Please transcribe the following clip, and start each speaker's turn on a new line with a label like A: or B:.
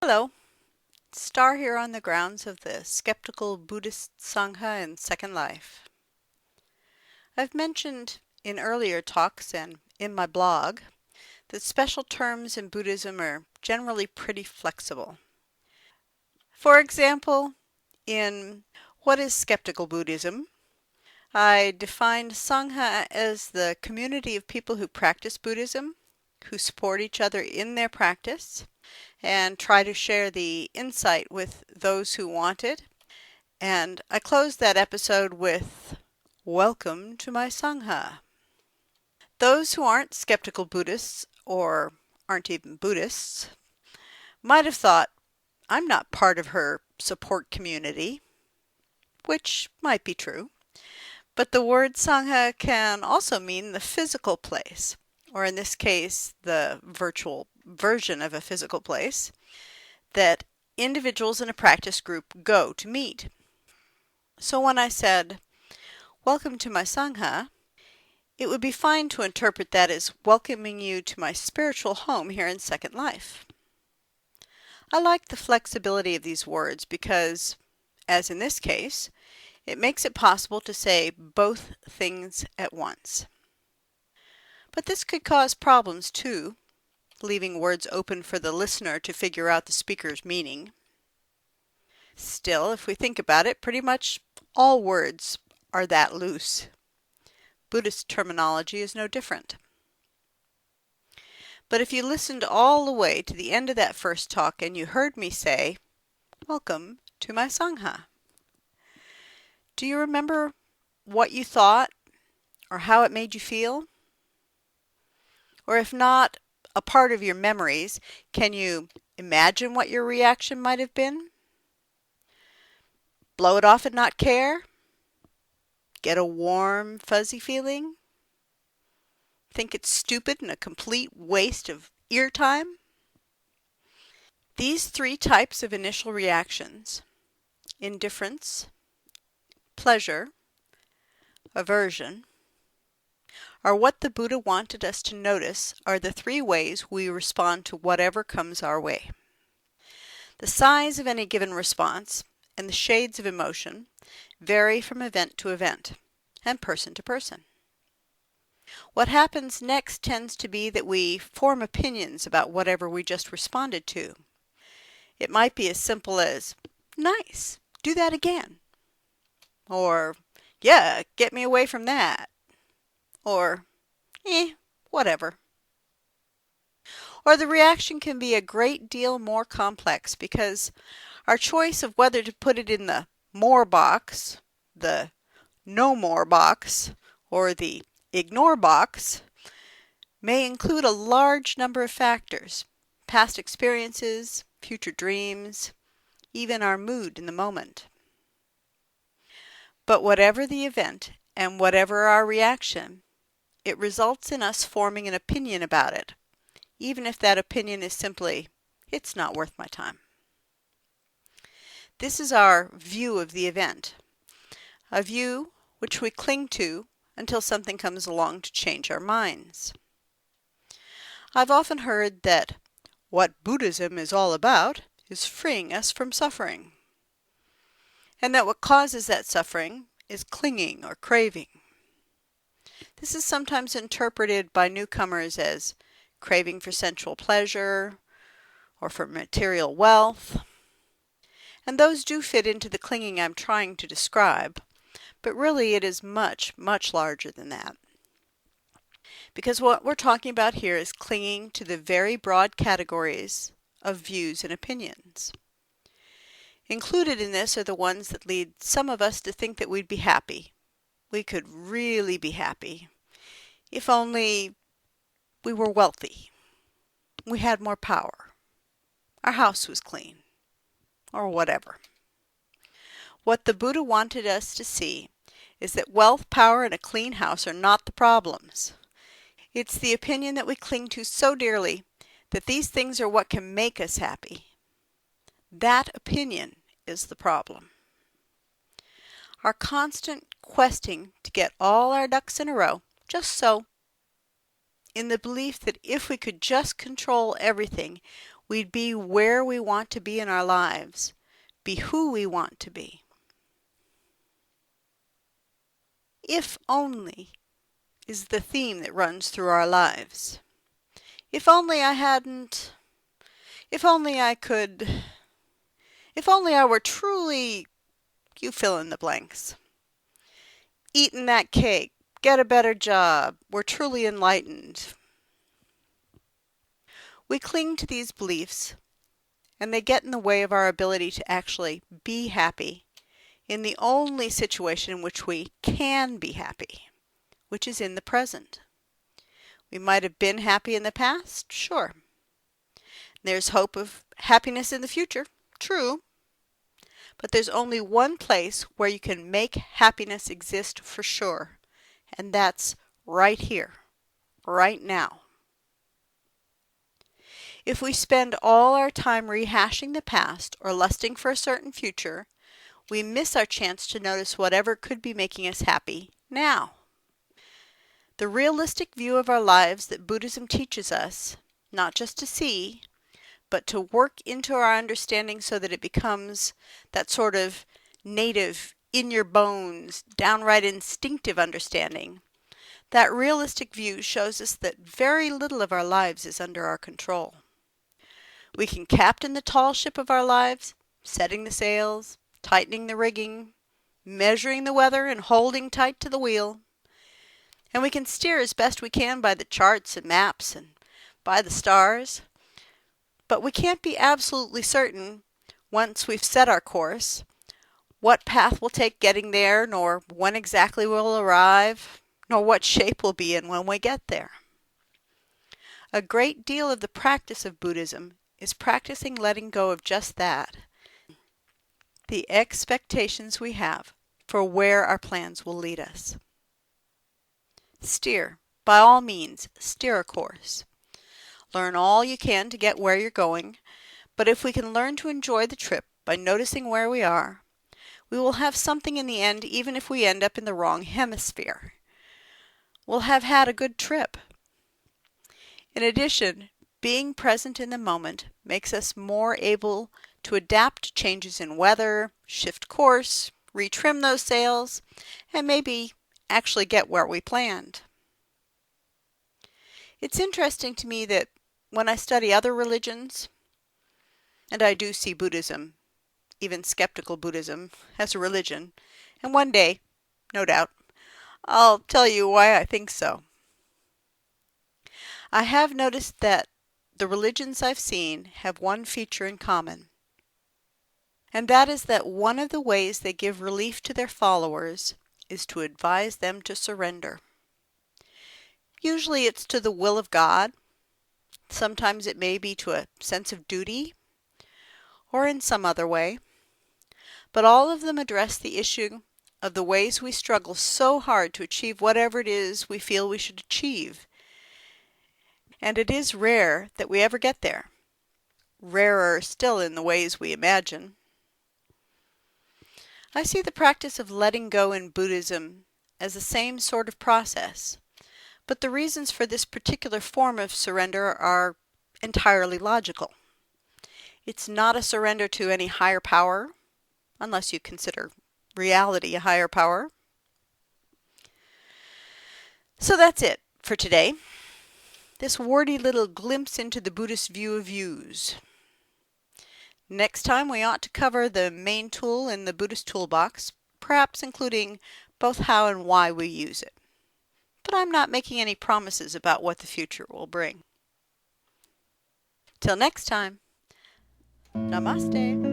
A: Hello, Star here on the grounds of the skeptical Buddhist Sangha in Second Life. I've mentioned in earlier talks and in my blog that special terms in Buddhism are generally pretty flexible. For example, in What is Skeptical Buddhism? I defined Sangha as the community of people who practice Buddhism, who support each other in their practice, and try to share the insight with those who want it. And I closed that episode with, "Welcome to my Sangha." Those who aren't skeptical Buddhists, or aren't even Buddhists, might have thought, I'm not part of her support community, which might be true. But the word Sangha can also mean the physical place, or in this case, the virtual version of a physical place, that individuals in a practice group go to meet. So when I said, "Welcome to my Sangha," it would be fine to interpret that as welcoming you to my spiritual home here in Second Life. I like the flexibility of these words because, as in this case, it makes it possible to say both things at once. But this could cause problems too, leaving words open for the listener to figure out the speaker's meaning. Still, if we think about it, pretty much all words are that loose. Buddhist terminology is no different. But if you listened all the way to the end of that first talk and you heard me say, "Welcome to my Sangha," do you remember what you thought or how it made you feel? Or if not a part of your memories, can you imagine what your reaction might have been? Blow it off and not care? Get a warm, fuzzy feeling? Think it's stupid and a complete waste of ear time? These three types of initial reactions, indifference, pleasure, aversion, are what the Buddha wanted us to notice are the three ways we respond to whatever comes our way. The size of any given response and the shades of emotion vary from event to event and person to person. What happens next tends to be that we form opinions about whatever we just responded to. It might be as simple as, "Nice, do that again." Or, "Yeah, get me away from that." Or, whatever. Or the reaction can be a great deal more complex because our choice of whether to put it in the more box, the no more box, or the ignore box may include a large number of factors, past experiences, future dreams, even our mood in the moment. But whatever the event and whatever our reaction, it results in us forming an opinion about it, even if that opinion is simply, "It's not worth my time." This is our view of the event, a view which we cling to until something comes along to change our minds. I've often heard that what Buddhism is all about is freeing us from suffering, and that what causes that suffering is clinging or craving. This is sometimes interpreted by newcomers as craving for sensual pleasure or for material wealth, and those do fit into the clinging I'm trying to describe, but really it is much, much larger than that. Because what we're talking about here is clinging to the very broad categories of views and opinions. Included in this are the ones that lead some of us to think that we'd be happy. We could really be happy if only we were wealthy, we had more power, our house was clean, or whatever. What the Buddha wanted us to see is that wealth, power, and a clean house are not the problems. It's the opinion that we cling to so dearly that these things are what can make us happy. That opinion is the problem. Our constant questing to get all our ducks in a row, just so, in the belief that if we could just control everything, we'd be where we want to be in our lives, be who we want to be. If only is the theme that runs through our lives. If only I hadn't, if only I could, if only I were truly, you fill in the blanks. Eaten that cake, get a better job, we're truly enlightened. We cling to these beliefs, and they get in the way of our ability to actually be happy in the only situation in which we can be happy, which is in the present. We might have been happy in the past, sure. There's hope of happiness in the future, true. But there's only one place where you can make happiness exist for sure, and that's right here, right now. If we spend all our time rehashing the past or lusting for a certain future, we miss our chance to notice whatever could be making us happy now. The realistic view of our lives that Buddhism teaches us, not just to see, but to work into our understanding so that it becomes that sort of native, in your bones, downright instinctive understanding. That realistic view shows us that very little of our lives is under our control. We can captain the tall ship of our lives, setting the sails, tightening the rigging, measuring the weather and holding tight to the wheel. And we can steer as best we can by the charts and maps and by the stars. But we can't be absolutely certain, once we've set our course, what path we'll take getting there, nor when exactly we'll arrive, nor what shape we'll be in when we get there. A great deal of the practice of Buddhism is practicing letting go of just that, the expectations we have for where our plans will lead us. Steer. By all means, steer a course. Learn all you can to get where you're going, but if we can learn to enjoy the trip by noticing where we are, we will have something in the end even if we end up in the wrong hemisphere. We'll have had a good trip. In addition, being present in the moment makes us more able to adapt to changes in weather, shift course, retrim those sails, and maybe actually get where we planned. It's interesting to me that when I study other religions, and I do see Buddhism, even skeptical Buddhism, as a religion, and one day, no doubt, I'll tell you why I think so. I have noticed that the religions I've seen have one feature in common, and that is that one of the ways they give relief to their followers is to advise them to surrender. Usually it's to the will of God. Sometimes it may be to a sense of duty, or in some other way. But all of them address the issue of the ways we struggle so hard to achieve whatever it is we feel we should achieve. And it is rare that we ever get there. Rarer still in the ways we imagine. I see the practice of letting go in Buddhism as the same sort of process, but the reasons for this particular form of surrender are entirely logical. It's not a surrender to any higher power, unless you consider reality a higher power. So that's it for today. This wordy little glimpse into the Buddhist view of views. Next time we ought to cover the main tool in the Buddhist toolbox, perhaps including both how and why we use it. But I'm not making any promises about what the future will bring. Till next time, namaste.